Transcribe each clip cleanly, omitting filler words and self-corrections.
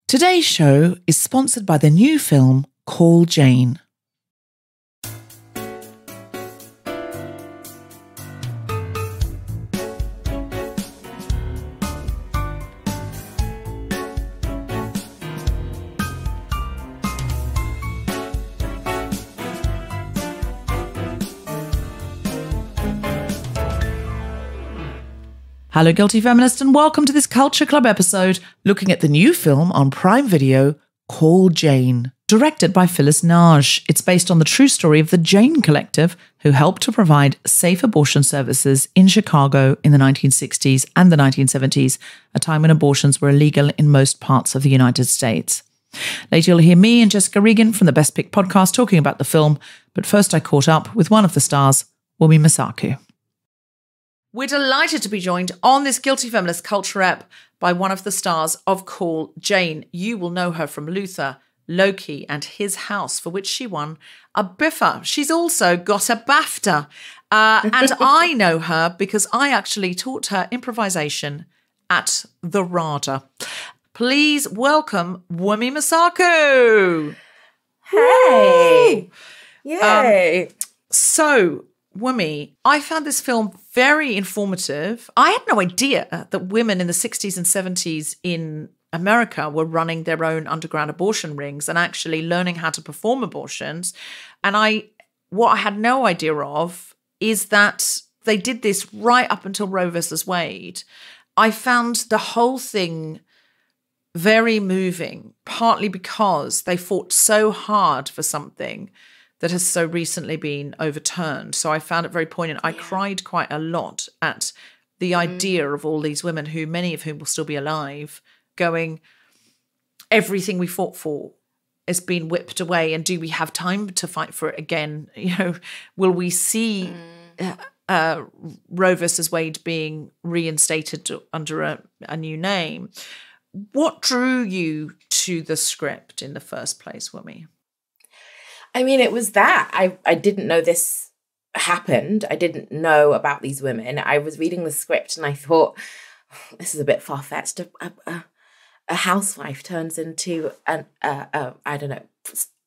Today's show is sponsored by the new film Call Jane. Hello, Guilty Feminist, and welcome to this Culture Club episode looking at the new film on Prime Video, Call Jane, directed by Phyllis Nage. It's based on the true story of the Jane Collective, who helped to provide safe abortion services in Chicago in the 1960s and the 1970s, a time when abortions were illegal in most parts of the United States. Later you'll hear me and Jessica Regan from the Best Pick podcast talking about the film, but first I caught up with one of the stars, Wunmi Mosaku. We're delighted to be joined on this Guilty Feminist Culture Ep by one of the stars of Call Jane. You will know her from Luther, Loki and His House, for which she won a Biffa. She's also got a BAFTA. And I know her because I actually taught her improvisation at the RADA. Please welcome Wunmi Mosaku. Hey! Yay! So, Wunmi, I found this film very informative. I had no idea that women in the 60s and 70s in America were running their own underground abortion rings and actually learning how to perform abortions. And what I had no idea of is that they did this right up until Roe versus Wade. I found the whole thing very moving, partly because they fought so hard for something that has so recently been overturned. So I found it very poignant. I cried quite a lot at the idea of all these women, who many of whom will still be alive, going, everything we fought for has been whipped away, and do we have time to fight for it again? You know, will we see Roe versus Wade being reinstated under a new name? What drew you to the script in the first place, Wunmi? I mean, it was that. I didn't know this happened. I didn't know about these women. I was reading the script and I thought, this is a bit far-fetched. A housewife turns into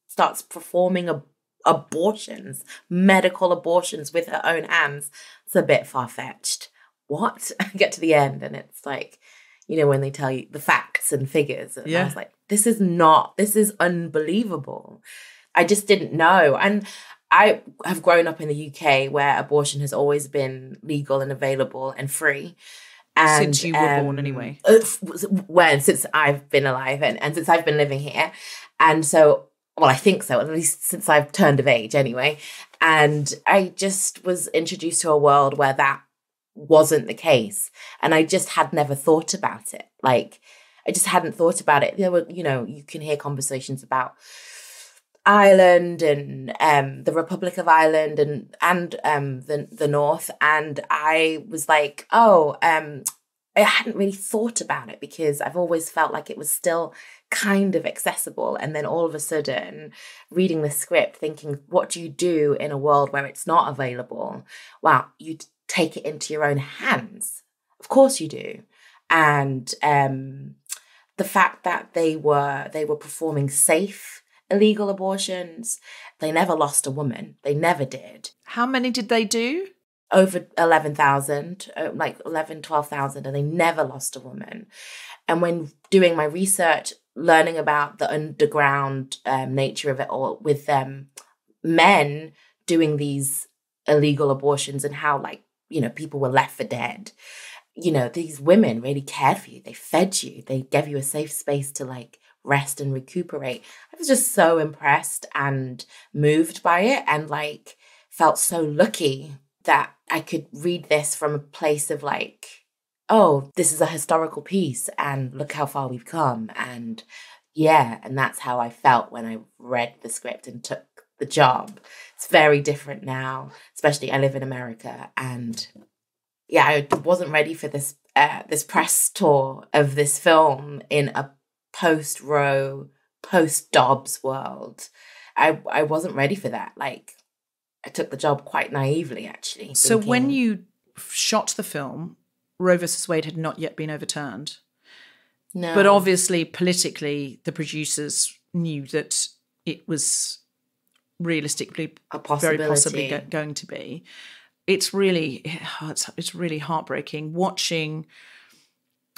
starts performing abortions, medical abortions with her own hands. It's a bit far-fetched. What? I get to the end and it's like, you know, when they tell you the facts and figures. And I was like, this is unbelievable. I just didn't know. And I have grown up in the UK where abortion has always been legal and available and free. And, since you were born anyway. Since I've been alive and since I've been living here. And so, well, I think so, at least since I've turned of age anyway. And I just was introduced to a world where that wasn't the case. And I just had never thought about it. Like, I just hadn't thought about it. There were, you know, you can hear conversations about Ireland and the Republic of Ireland and the North, and I was like, I hadn't really thought about it because I've always felt like it was still kind of accessible. And then all of a sudden, reading the script, thinking, what do you do in a world where it's not available? Well, you take it into your own hands. Of course you do. And the fact that they were performing safe illegal abortions. They never lost a woman. They never did. How many did they do? Over 11,000, like 11, 12,000, and they never lost a woman. And when doing my research, learning about the underground nature of it all with men doing these illegal abortions and how, like, you know, people were left for dead. You know, these women really cared for you. They fed you. They gave you a safe space to, like, rest and recuperate. I was just so impressed and moved by it, and like felt so lucky that I could read this from a place of like, oh, this is a historical piece and look how far we've come. And and that's how I felt when I read the script and took the job. It's very different now, especially I live in America, and I wasn't ready for this this press tour of this film in a post-Roe, post-Dobbs world. I wasn't ready for that. Like, I took the job quite naively, actually. So when you shot the film, Roe versus Wade had not yet been overturned. No. But obviously, politically, the producers knew that it was realistically very possibly going to be. It's really heartbreaking watching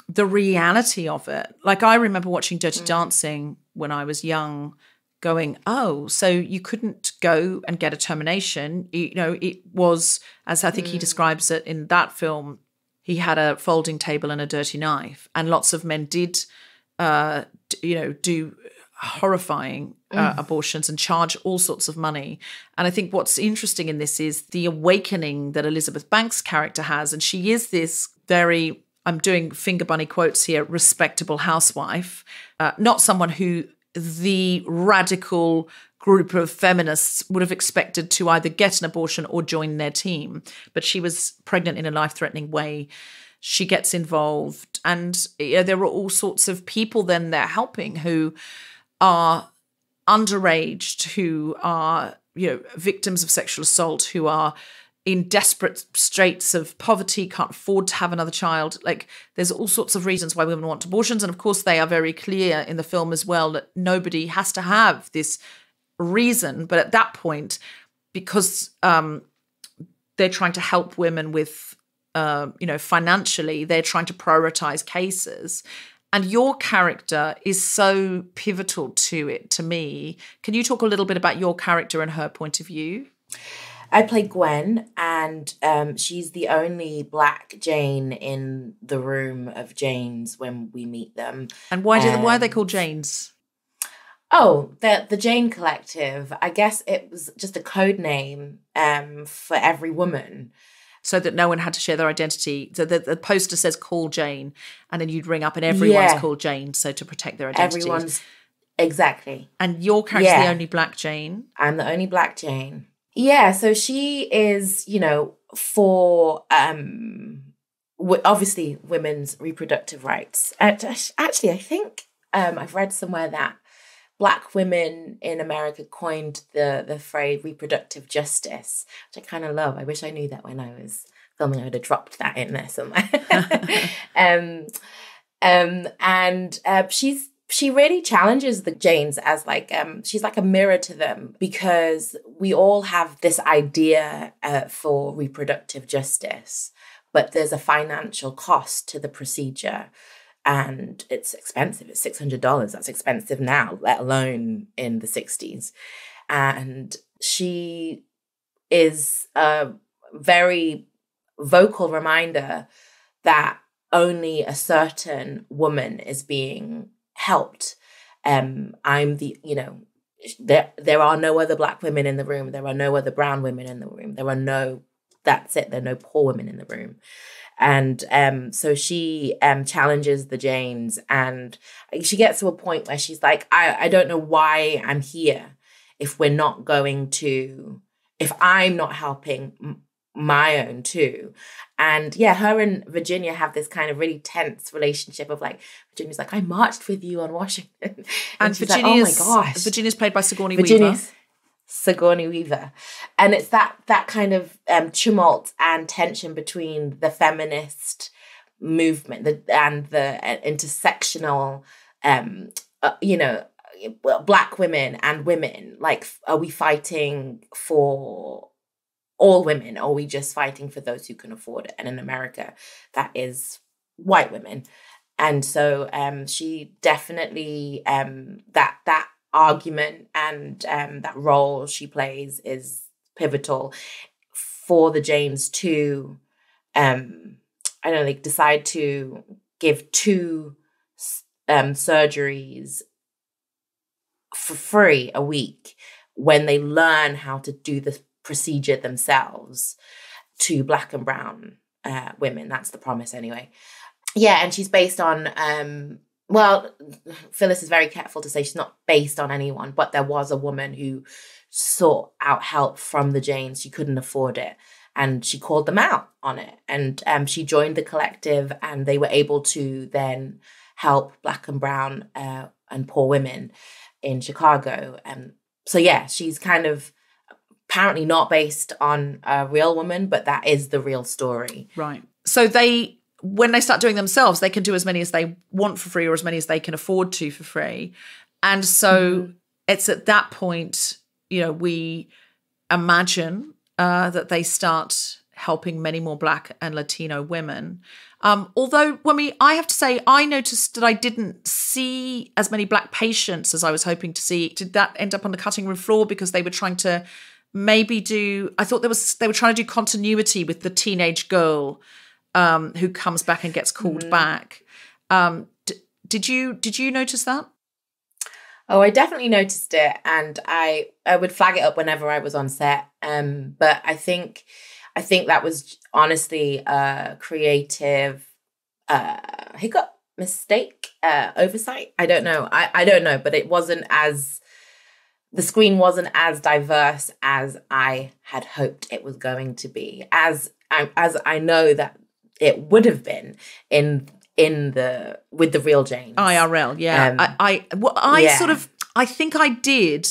the reality of it. Like, I remember watching Dirty Dancing when I was young, going, oh, so you couldn't go and get a termination. It was, as I think he describes it in that film, he had a folding table and a dirty knife, and lots of men did, do horrifying abortions and charge all sorts of money. And I think what's interesting in this is the awakening that Elizabeth Banks' character has, and she is this very, I'm doing finger bunny quotes here, respectable housewife, not someone who the radical group of feminists would have expected to either get an abortion or join their team. But she was pregnant in a life-threatening way. She gets involved, and there are all sorts of people then there helping who are underaged, who are victims of sexual assault, who are in desperate straits of poverty, can't afford to have another child. Like, there's all sorts of reasons why women want abortions. And of course, they are very clear in the film as well that nobody has to have this reason. But at that point, because they're trying to help women with, financially, they're trying to prioritize cases. And your character is so pivotal to me. Can you talk a little bit about your character and her point of view? I play Gwen, and she's the only Black Jane in the room of Janes when we meet them. And why are they called Janes? Oh, the Jane Collective. I guess it was just a code name for every woman. So that no one had to share their identity. So the poster says "Call Jane," and then you'd ring up and everyone's called Jane, so to protect their identities. Exactly. And your character's the only Black Jane? I'm the only Black Jane. Yeah, so she is, for obviously women's reproductive rights. Actually, I think I've read somewhere that Black women in America coined the phrase reproductive justice, which I kind of love. I wish I knew that when I was filming. I would have dropped that in there somewhere. She really challenges the Janes as she's like a mirror to them, because we all have this idea for reproductive justice, but there's a financial cost to the procedure. And it's expensive. It's $600. That's expensive now, let alone in the 60s. And she is a very vocal reminder that only a certain woman is being helped. There are no other Black women in the room. There are no other brown women in the room. That's it. There are no poor women in the room. And so she challenges the Janes, and she gets to a point where she's like, I don't know why I'm here if I'm not helping my own too. And her and Virginia have this kind of really tense relationship of Virginia's like, I marched with you on Washington. And she's like, oh my gosh. Virginia's played by Sigourney Weaver. Sigourney Weaver. And it's that kind of tumult and tension between the feminist movement and the intersectional, Black women and women. Like, are we fighting for all women, or are we just fighting for those who can afford it? And in America, that is white women. And so she definitely, that argument and that role she plays is pivotal for the Janes to, decide to give 2 surgeries for free a week when they learn how to do the procedure themselves to Black and brown women. That's the promise anyway. Yeah, and she's based on, Phyllis is very careful to say she's not based on anyone, but there was a woman who sought out help from the Janes. She couldn't afford it, and she called them out on it. And she joined the collective, and they were able to then help Black and brown and poor women in Chicago. So she's kind of apparently not based on a real woman, but that is the real story. Right. So they when they start doing themselves, they can do as many as they want for free or as many as they can afford to for free. And so it's at that point, we imagine that they start helping many more Black and Latino women. Although, I have to say, I noticed that I didn't see as many Black patients as I was hoping to see. Did that end up on the cutting room floor because they were trying to I thought they were trying to do continuity with the teenage girl who comes back and gets called back. Did you notice that? Oh, I definitely noticed it, and I would flag it up whenever I was on set. But I think that was honestly a creative hiccup, mistake, oversight. I don't know. I don't know, but it wasn't the screen wasn't as diverse as I had hoped it was going to be, as I know that it would have been with the real James. IRL, yeah. I think I did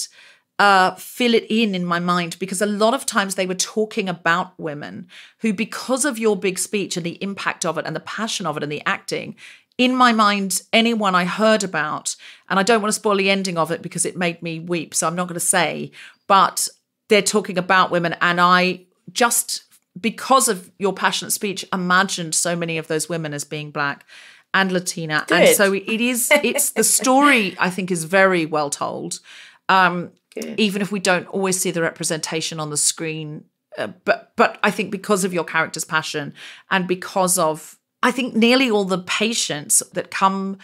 fill it in my mind, because a lot of times they were talking about women who, because of your big speech and the impact of it and the passion of it and the acting, in my mind, anyone I heard about, and I don't want to spoil the ending of it because it made me weep, so I'm not going to say, but they're talking about women, and I just, because of your passionate speech, imagined so many of those women as being Black and Latina. Good. And so it's the story, I think, is very well told. Even if we don't always see the representation on the screen. But I think because of your character's passion and because of, I think nearly all the patients that come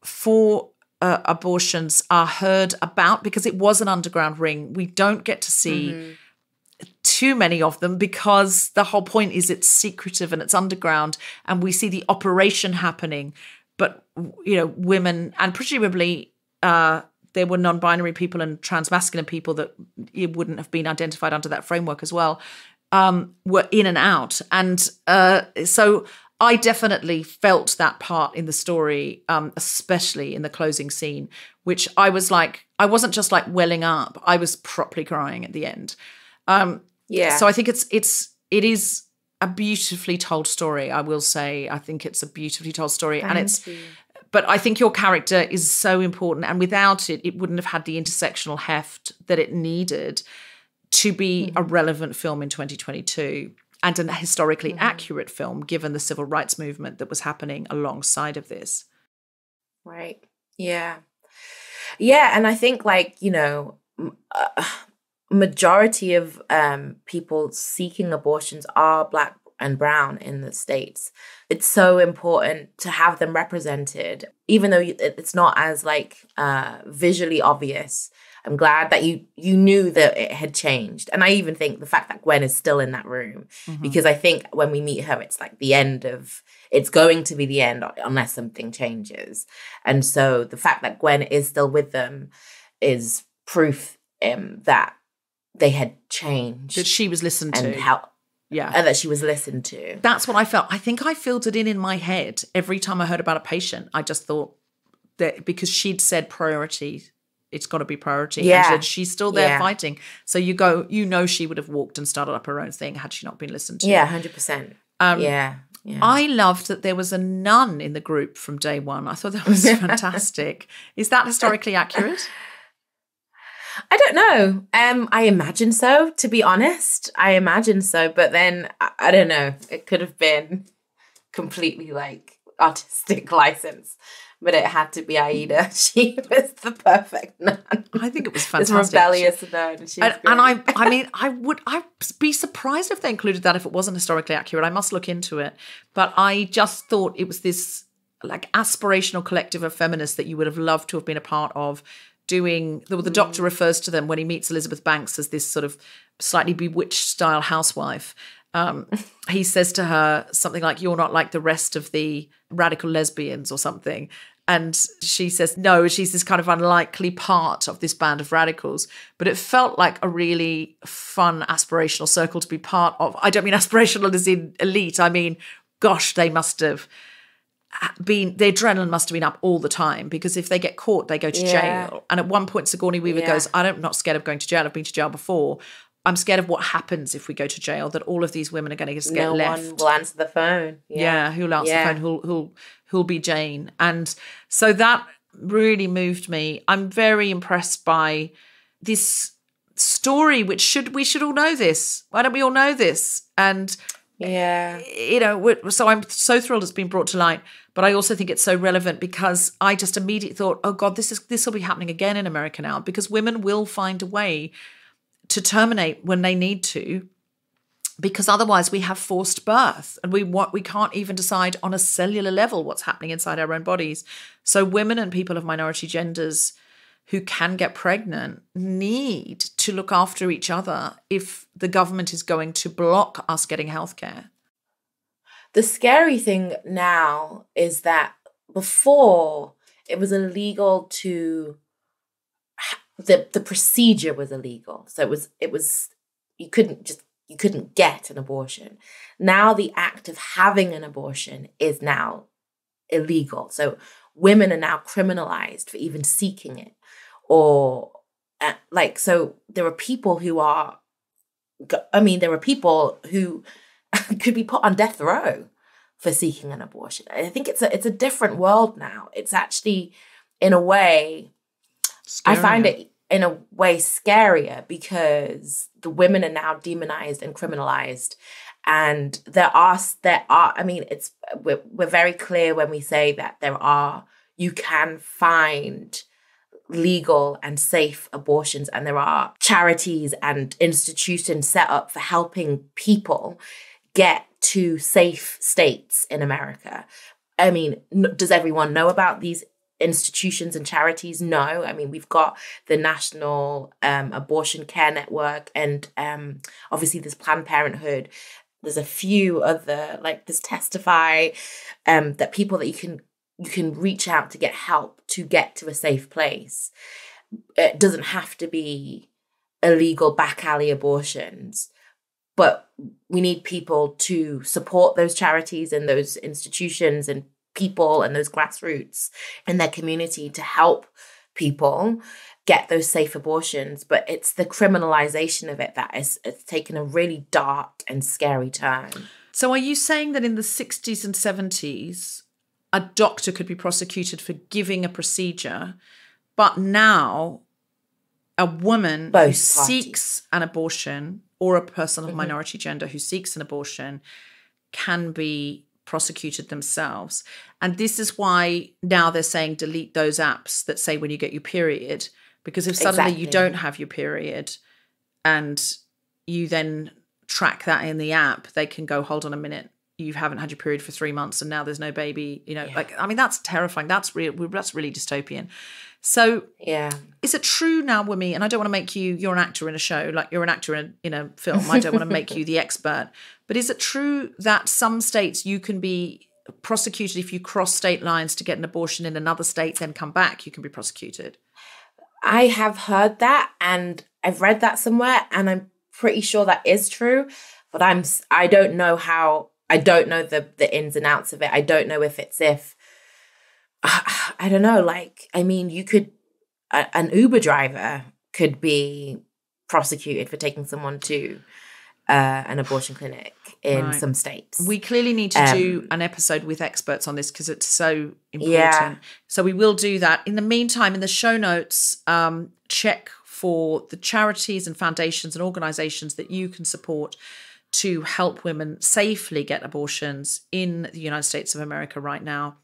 for abortions are heard about, because it was an underground ring. We don't get to see too many of them because the whole point is it's secretive and it's underground, and we see the operation happening. But, women, and presumably there were non-binary people and transmasculine people that it wouldn't have been identified under that framework as well, were in and out. And so I definitely felt that part in the story, especially in the closing scene, which I was like, I wasn't just like welling up, I was properly crying at the end. So I think it is a beautifully told story. I will say, I think it's a beautifully told story. But I think your character is so important, and without it, it wouldn't have had the intersectional heft that it needed to be a relevant film in 2022 and a historically accurate film, given the civil rights movement that was happening alongside of this. Right. Yeah. Yeah. And I think, majority of people seeking abortions are Black and brown in the States. It's so important to have them represented, even though it's not as visually obvious. I'm glad that you knew that it had changed. And I even think the fact that Gwen is still in that room, because I think when we meet her, it's like it's going to be the end unless something changes. And so the fact that Gwen is still with them is proof that they had changed. That she was listened to. And that she was listened to. That's what I felt. I think I filtered in my head every time I heard about a patient. I just thought that because she'd said priority, it's got to be priority. Yeah. And she's still there fighting. So she would have walked and started up her own thing had she not been listened to. Yeah, 100%. Yeah. I loved that there was a nun in the group from day one. I thought that was fantastic. Is that historically accurate? I don't know. I imagine so, to be honest. I imagine so. But then, I don't know. It could have been completely artistic license. But it had to be Aida. She was the perfect nun. I think it was fantastic. This rebellious nun. I'd be surprised if they included that if it wasn't historically accurate. I must look into it. But I just thought it was this aspirational collective of feminists that you would have loved to have been a part of. The doctor refers to them when he meets Elizabeth Banks as this sort of slightly bewitched style housewife. He says to her something like, "You're not like the rest of the radical lesbians," or something. And she says, no, she's this kind of unlikely part of this band of radicals. But it felt like a really fun aspirational circle to be part of. I don't mean aspirational as in elite. I mean, gosh, they must have the adrenaline must have been up all the time, because if they get caught, they go to jail. And at one point, Sigourney Weaver goes, I'm not scared of going to jail. I've been to jail before. I'm scared of what happens if we go to jail, that all of these women are going to just get left. No one will answer the phone. Yeah, who'll answer the phone? Who'll be Jane? And so that really moved me. I'm very impressed by this story, which we should all know this. Why don't we all know this? And so I'm so thrilled it's been brought to light, but I also think it's so relevant because I just immediately thought, oh God, this will be happening again in America now, because women will find a way to terminate when they need to, because otherwise we have forced birth and we can't even decide on a cellular level what's happening inside our own bodies. So women and people of minority genders who can get pregnant need to look after each other if the government is going to block us getting healthcare. The scary thing now is that before it was illegal to, the procedure was illegal. So it was you couldn't get an abortion. Now the act of having an abortion is now illegal. So women are now criminalized for even seeking it. Or so there are people who could be put on death row for seeking an abortion. I think it's a different world now. It's actually, in a way, scarier. I find it in a way scarier because the women are now demonized and criminalized. And we're very clear when we say that you can find legal and safe abortions, and there are charities and institutions set up for helping people get to safe states in America. I mean, does everyone know about these institutions and charities? No. I mean, we've got the National Abortion Care Network, and obviously there's Planned Parenthood. There's a few other, like there's Testify, that people that you can reach out to get help to get to a safe place. It doesn't have to be illegal back alley abortions, but we need people to support those charities and those institutions and people and those grassroots in their community to help people get those safe abortions. But it's the criminalization of it that it's taken a really dark and scary turn. So are you saying that in the 60s and 70s, a doctor could be prosecuted for giving a procedure, but now a woman who seeks an abortion, or a person of minority gender who seeks an abortion, can be prosecuted themselves? And this is why now they're saying delete those apps that say when you get your period, because if suddenly you don't have your period and you then track that in the app, they can go, hold on a minute, you haven't had your period for 3 months and now there's no baby, that's terrifying. That's really dystopian. So is it true now, Wunmi, and I don't want to make you're an actor in a show, like you're an actor in a film. I don't want to make you the expert, but is it true that some states you can be prosecuted if you cross state lines to get an abortion in another state, then come back, you can be prosecuted? I have heard that and I've read that somewhere, and I'm pretty sure that is true, but I don't know the ins and outs of it. I don't know I don't know, an Uber driver could be prosecuted for taking someone to an abortion clinic in some states. We clearly need to do an episode with experts on this because it's so important. Yeah. So we will do that. In the meantime, in the show notes, check for the charities and foundations and organizations that you can support to help women safely get abortions in the United States of America right now.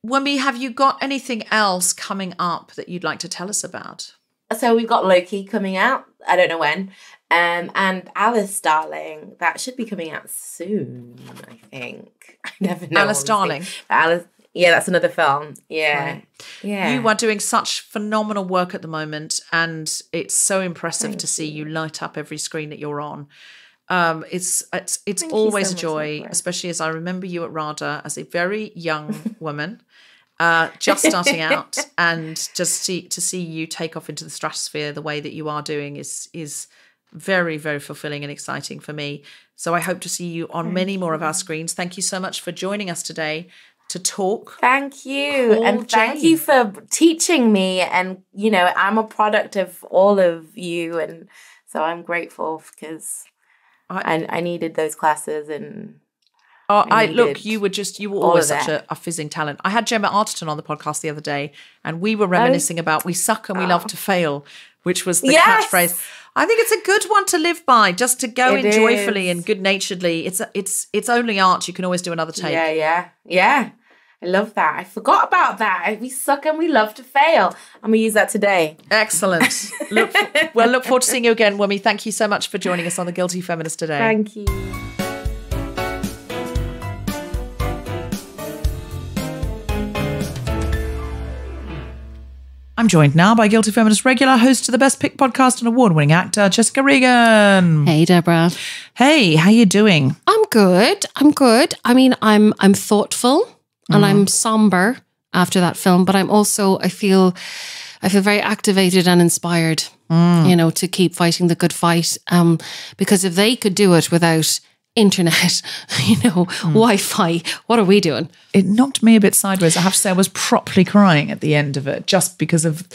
Wunmi, have you got anything else coming up that you'd like to tell us about? So we've got Loki coming out. I don't know when. And Alice Darling, that should be coming out soon, I think. I never know. Alice Darling. Yeah, that's another film. Yeah. Right. Yeah. You are doing such phenomenal work at the moment, and it's so impressive to see you light up every screen that you're on. It's always a joy, especially as I remember you at RADA as a very young woman, just starting out, and just to see you take off into the stratosphere the way that you are doing is very, very fulfilling and exciting for me. So I hope to see you on many more of our screens. Thank you so much for joining us today to talk. Thank you. And thank you for teaching me. And, I'm a product of all of you. And So I'm grateful because I needed those classes and look, you were always such a fizzing talent. I had Gemma Arterton on the podcast the other day, and we were reminiscing about "we suck and we love to fail," which was the catchphrase. I think it's a good one to live by, just to go in joyfully and good naturedly. It's only art. You can always do another take. Yeah. I love that. I forgot about that. We suck and we love to fail. I'm gonna use that today. Excellent. Look forward to seeing you again, Wunmi. Thank you so much for joining us on The Guilty Feminist today. Thank you. I'm joined now by Guilty Feminist regular host of the Best Pick podcast and award-winning actor, Jessica Regan. Hey, Deborah. Hey, how you doing? I'm good. I mean, I'm thoughtful and I'm somber after that film, but I'm also, I feel very activated and inspired, to keep fighting the good fight. Because if they could do it without internet, Wi-Fi, what are we doing? It knocked me a bit sideways. I have to say I was properly crying at the end of it just because of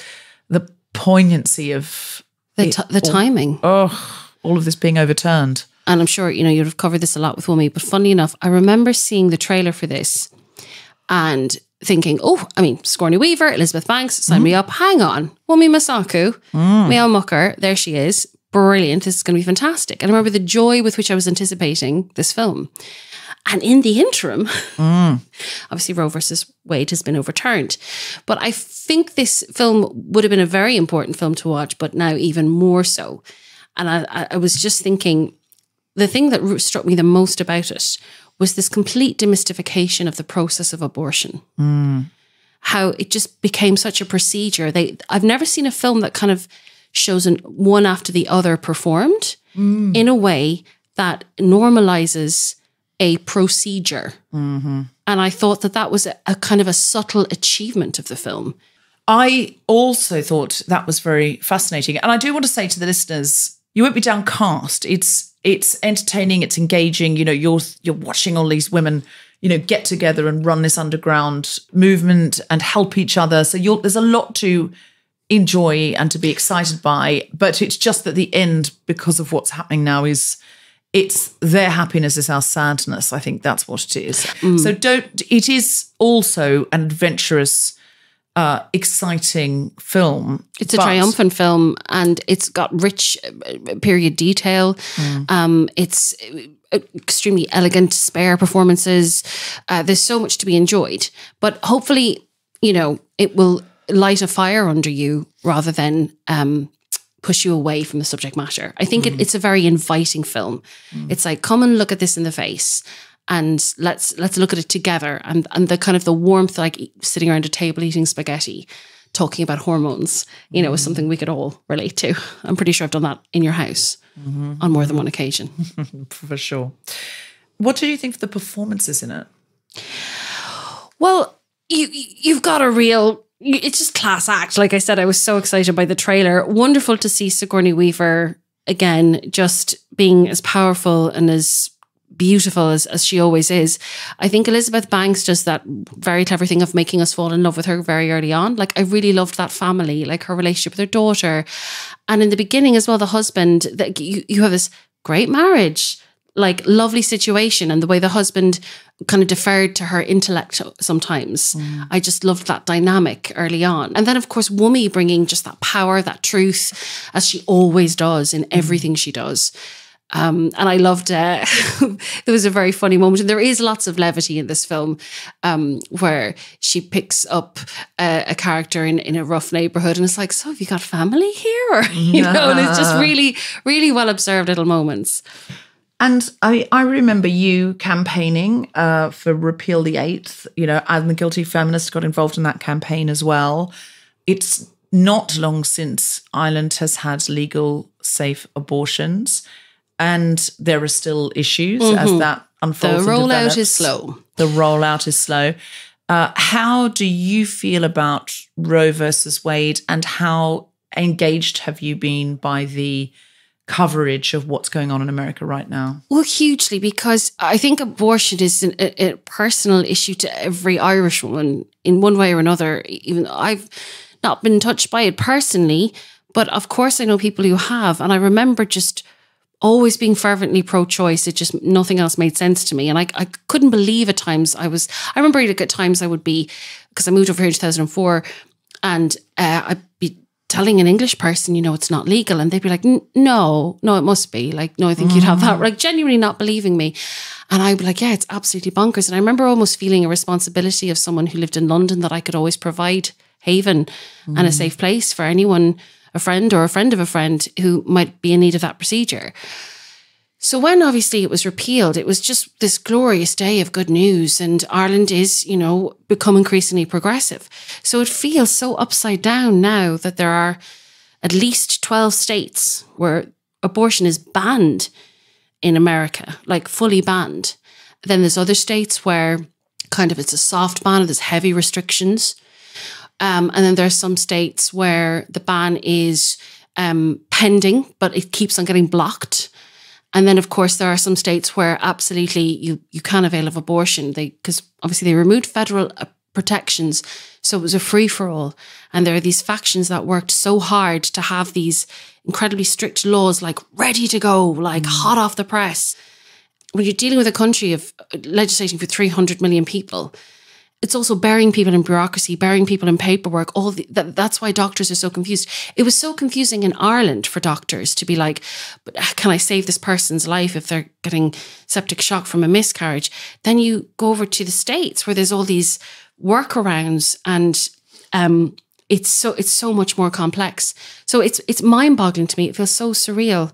the poignancy of the timing. All of this being overturned. And I'm sure, you'd have covered this a lot with Wunmi, but funnily enough, I remember seeing the trailer for this and thinking, Sigourney Weaver, Elizabeth Banks, sign me up. Hang on. Wunmi Mosaku, Mia Mucker, there she is. Brilliant. This is going to be fantastic. And I remember the joy with which I was anticipating this film. And in the interim, obviously Roe versus Wade has been overturned. But I think this film would have been a very important film to watch, but now even more so. And I was just thinking, the thing that struck me the most about it was this complete demystification of the process of abortion. How it just became such a procedure. I've never seen a film that kind of shows one after the other performed in a way that normalizes a procedure. And I thought that was a kind of a subtle achievement of the film. I also thought that was very fascinating. And I do want to say to the listeners, you won't be downcast. It's entertaining, it's engaging. You're watching all these women, get together and run this underground movement and help each other. So there's a lot to enjoy and to be excited by, but it's just that the end, because of what's happening now, it's their happiness is our sadness. I think that's what it is. So it is also an adventurous, exciting film. It's a triumphant film, and it's got rich period detail. It's extremely elegant, spare performances. There's so much to be enjoyed, but hopefully, it will light a fire under you rather than push you away from the subject matter. I think it's a very inviting film. It's like, come and look at this in the face and let's look at it together. And the kind of the warmth, like sitting around a table eating spaghetti, talking about hormones, is something we could all relate to. I'm pretty sure I've done that in your house on more than one occasion. For sure. What do you think of the performances in it? Well, you've got it's just class act. Like I said, I was so excited by the trailer. Wonderful to see Sigourney Weaver again, just being as powerful and as beautiful as she always is. I think Elizabeth Banks does that very clever thing of making us fall in love with her very early on. Like, I really loved that family, like her relationship with her daughter. And in the beginning as well, the husband, that you have this great marriage, like lovely situation, and the way the husband kind of deferred to her intellect sometimes. I just loved that dynamic early on. And then of course Wunmi bringing just that power, that truth, as she always does in everything she does. And I loved, there was a very funny moment, and there is lots of levity in this film, where she picks up a character in a rough neighborhood, and it's like, so have you got family here? Or, and it's just really, really well observed little moments. And I remember you campaigning for Repeal the Eighth, and the Guilty Feminist got involved in that campaign as well. It's not long since Ireland has had legal, safe abortions, and there are still issues as that unfolds. The rollout is slow. The rollout is slow. How do you feel about Roe versus Wade, and how engaged have you been by the coverage of what's going on in America right now? Well, hugely, because I think abortion is a personal issue to every Irish woman in one way or another. Even I've not been touched by it personally, But of course, I know people who have. And I remember just always being fervently pro-choice. It just, nothing else made sense to me. And I couldn't believe at times I remember at times I would be, because I moved over here in 2004, and I'd be telling an English person, it's not legal. And they'd be like, no, it must be. Like, no, I think you'd have that. Like, genuinely not believing me. And I'd be like, yeah, it's absolutely bonkers. And I remember almost feeling a responsibility of someone who lived in London that I could always provide haven and a safe place for anyone, a friend or a friend of a friend who might be in need of that procedure. So when obviously it was repealed, it was just this glorious day of good news, and Ireland is, become increasingly progressive. So it feels so upside down now that there are at least 12 states where abortion is banned in America, like fully banned. Then there's other states where kind of it's a soft ban, there's heavy restrictions. And then there are some states where the ban is pending, but it keeps on getting blocked. And then, of course, there are some states where absolutely you can avail of abortion, because obviously they removed federal protections, so it was a free-for-all. And there are these factions that worked so hard to have these incredibly strict laws, like ready to go, like hot off the press. When you're dealing with a country of legislating for 300 million people, it's also burying people in bureaucracy, burying people in paperwork. That's why doctors are so confused. It was so confusing in Ireland for doctors to be like, but can I save this person's life if they're getting septic shock from a miscarriage? Then you go over to the States where there's all these workarounds, and it's so much more complex. So it's mind-boggling to me. It feels so surreal.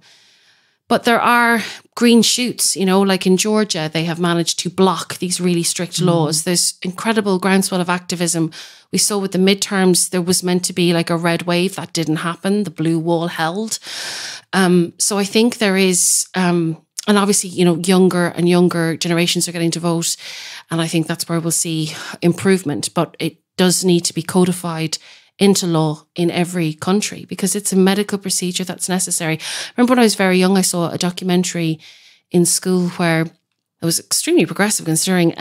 But there are green shoots, like in Georgia, they have managed to block these really strict laws. There's incredible groundswell of activism. We saw with the midterms, there was meant to be like a red wave. That didn't happen. The blue wall held. So I think there is, and obviously, younger and younger generations are getting to vote. And I think that's where we'll see improvement. But it does need to be codified into law in every country, because it's a medical procedure that's necessary. I remember when I was very young, I saw a documentary in school where it was extremely progressive considering,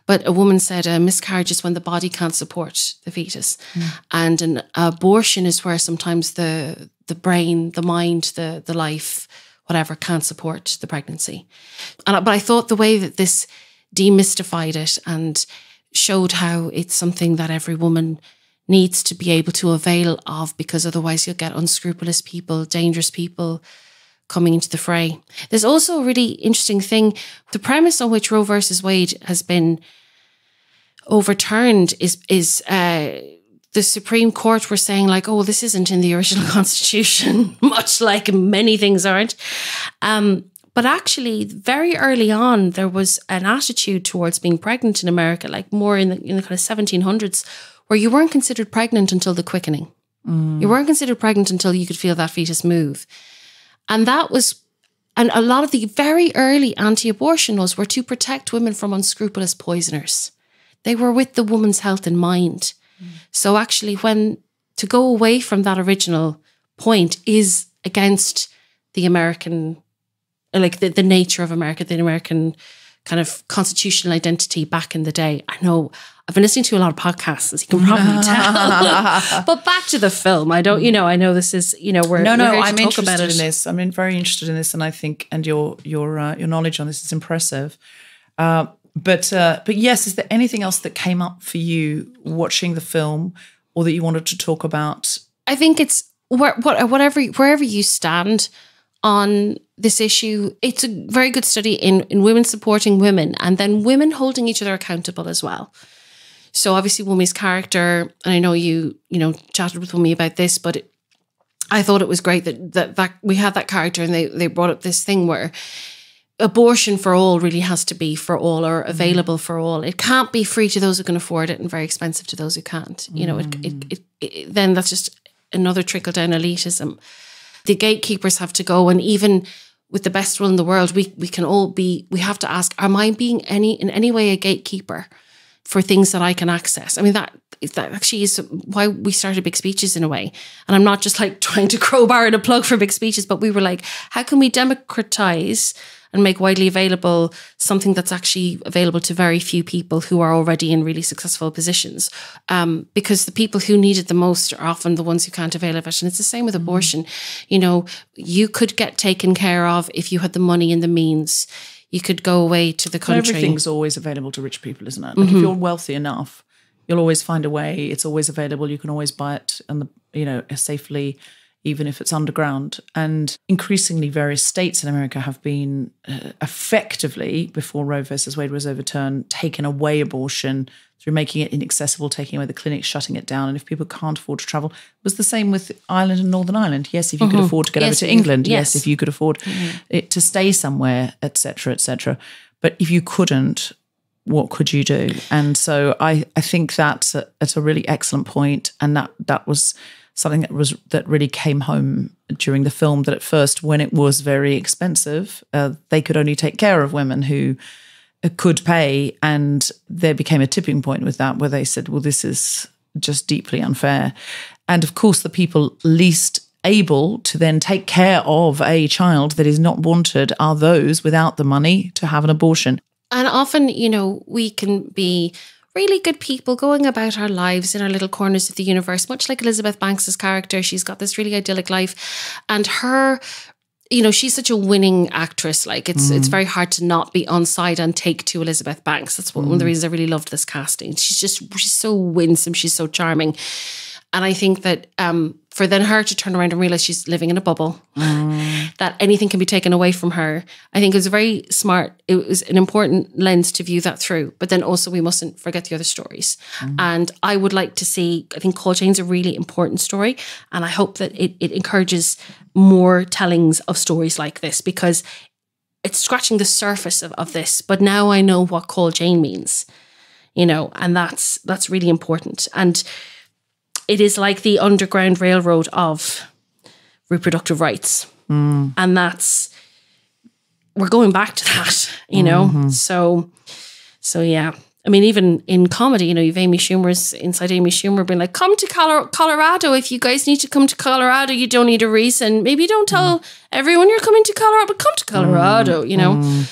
but a woman said a miscarriage is when the body can't support the fetus. And an abortion is where sometimes the brain, the mind, the life, whatever, can't support the pregnancy. But I thought the way that this demystified it and showed how it's something that every woman needs to be able to avail of, because otherwise you'll get unscrupulous people, dangerous people coming into the fray. There's also a really interesting thing. The premise on which Roe versus Wade has been overturned is the Supreme Court were saying like, oh, this isn't in the original Constitution, much like many things aren't. But actually, very early on, there was an attitude towards being pregnant in America, like more in the kind of 1700s, where you weren't considered pregnant until the quickening. You weren't considered pregnant until you could feel that fetus move. And a lot of the very early anti-abortion laws were to protect women from unscrupulous poisoners. They were with the woman's health in mind. So actually, to go away from that original point is against the American, like the nature of America, the American kind of constitutional identity back in the day. I know I've been listening to a lot of podcasts, as you can probably tell. But back to the film. I don't, I know this is, we're here to I'm talk about interested it. in this. I'm very interested in this, and I think, and your knowledge on this is impressive. But yes, is there anything else that came up for you watching the film, or that you wanted to talk about? I think it's wherever you stand on this issue, it's a very good study in women supporting women, and then women holding each other accountable as well. So obviously Wunmi's character, and I know you chatted with Wunmi about this, but I thought it was great that we had that character, and they brought up this thing where abortion for all really has to be for all, or available for all. It can't be free to those who can afford it and very expensive to those who can't. Then that's just another trickle down elitism. The gatekeepers have to go, and even with the best will in the world, we have to ask, am I being in any way a gatekeeper for things that I can access? I mean, that actually is why we started Big Speeches in a way. And I'm not just like trying to crowbar in a plug for Big Speeches, but we were like, how can we democratize and make widely available something that's actually available to very few people who are already in really successful positions. Because the people who need it the most are often the ones who can't avail of it. And it's the same with abortion. You know, you could get taken care of if you had the money and the means. You could go away to the country. Everything's always available to rich people, isn't it? Like if you're wealthy enough, you'll always find a way. It's always available. You can always buy it, and safely, even if it's underground. And increasingly, various states in America have been effectively, before Roe versus Wade was overturned, taken away abortion through making it inaccessible, taking away the clinics, shutting it down. And if people can't afford to travel, it was the same with Ireland and Northern Ireland. Yes, if you could afford to get over to England. Yes, if you could afford it to stay somewhere, etc., etc. But if you couldn't, what could you do? And so I think that's a really excellent point, and that was something that really came home during the film. That at first, when it was very expensive, they could only take care of women who could pay, and there became a tipping point with that, where they said, "Well, this is just deeply unfair." And of course, the people least able to then take care of a child that is not wanted are those without the money to have an abortion. And often, you know, we can be really good people going about our lives in our little corners of the universe, much like Elizabeth Banks's character. She's got this really idyllic life, and her, you know, she's such a winning actress. Like it's very hard to not be on side and take to Elizabeth Banks. That's one of the reasons I really loved this casting. She's so winsome. She's so charming. And I think that for then her to turn around and realize she's living in a bubble, that anything can be taken away from her, I think it was very smart. It was an important lens to view that through. But then also we mustn't forget the other stories. And I would like to see, I think Call Jane's a really important story. And I hope that it encourages more tellings of stories like this, because it's scratching the surface of this. But now I know what Call Jane means, you know, and that's really important. And it is like the Underground Railroad of reproductive rights. And we're going back to that, you know? So yeah. I mean, even in comedy, you know, you've Amy Schumer's, inside Amy Schumer being like, come to Colorado. If you guys need to come to Colorado, you don't need a reason. Maybe don't tell everyone you're coming to Colorado, but come to Colorado, you know?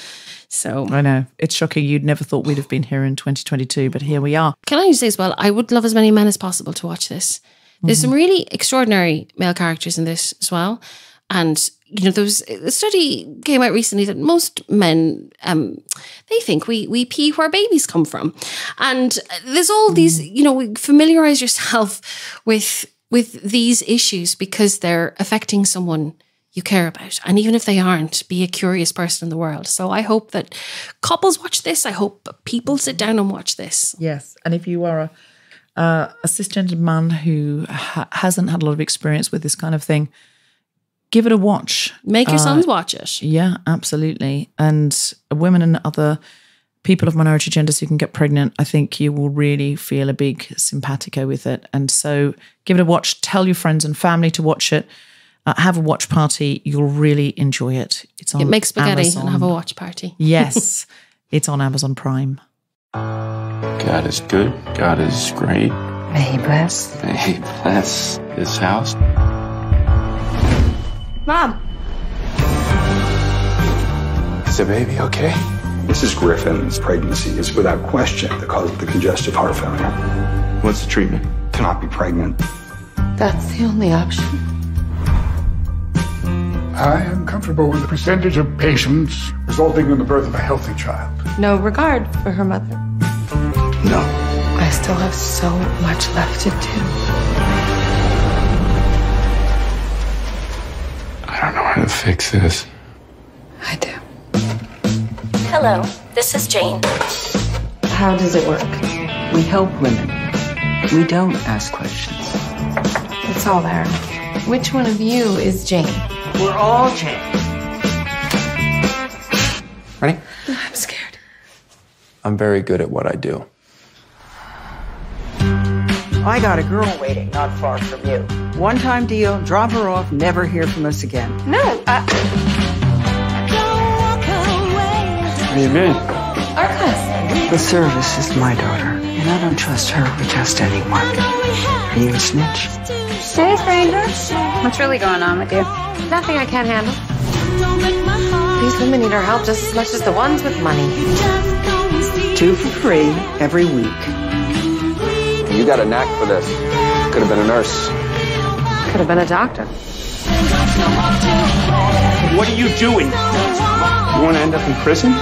So I know. It's shocking. You'd never thought we'd have been here in 2022, but here we are. Can I say as well, I would love as many men as possible to watch this. There's some really extraordinary male characters in this as well. And, you know, there was a study came out recently that most men, they think we pee where babies come from. And there's all these, you know, familiarize yourself with these issues because they're affecting someone you care about. And even if they aren't, be a curious person in the world. So I hope that couples watch this. I hope people sit down and watch this. Yes. And if you are a cisgendered man who hasn't had a lot of experience with this kind of thing, give it a watch. Make your sons watch it. Yeah, absolutely. And women and other people of minority genders who can get pregnant, I think you will really feel a big simpatico with it. And so give it a watch. Tell your friends and family to watch it. Have a watch party. You'll really enjoy it. It's on make spaghetti Amazon. And have a watch party. Yes, it's on Amazon Prime. God is good. God is great. May he bless. May he bless this house. Mom. Is the baby okay? Mrs. Griffin's pregnancy is without question the cause of the congestive heart failure. What's the treatment? Cannot be pregnant. That's the only option. I am comfortable with the percentage of patients resulting in the birth of a healthy child. No regard for her mother. No. I still have so much left to do. I don't know how to fix this. I do. Hello, this is Jane. How does it work? We help women. We don't ask questions. It's all there. Which one of you is Jane? We're all Jane. Ready? I'm scared. I'm very good at what I do. I got a girl waiting not far from you. One-time deal, drop her off, never hear from us again. No, Where you been? our class. The service is my daughter, and I don't trust her with just anyone. Are you a snitch? Hey, stranger. What's really going on with you? Nothing I can't handle. These women need our help just as much as the ones with money. 2 for free every week. You got a knack for this. Could have been a nurse. Could have been a doctor. What are you doing? You want to end up in prison?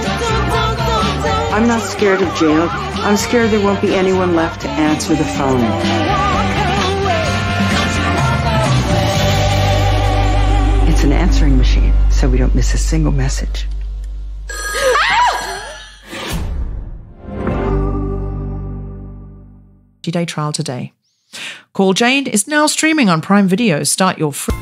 I'm not scared of jail. I'm scared there won't be anyone left to answer the phone. It's an answering machine, so we don't miss a single message. Day trial today. Call Jane is now streaming on Prime Video. Start your free